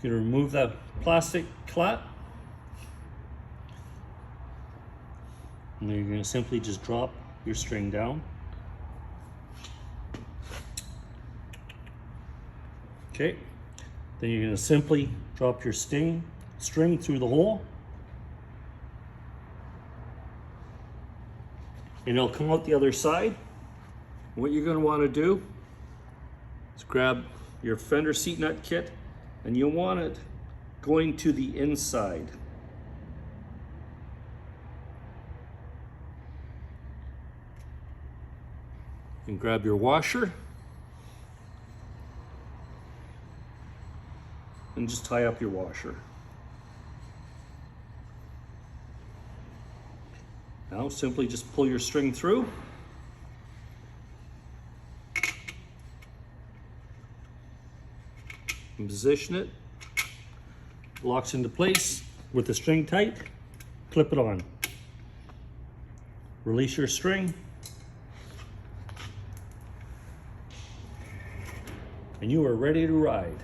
You're going to remove that plastic clat. And then you're going to simply just drop your string down. Okay. Then you're going to simply drop your string through the hole. And it'll come out the other side. What you're going to want to do is grab your fender seat nut kit, and you want it going to the inside. And grab your washer and just tie up your washer. Now simply just pull your string through. And position it. Locks into place with the string tight. Clip it on. Release your string. And you are ready to ride.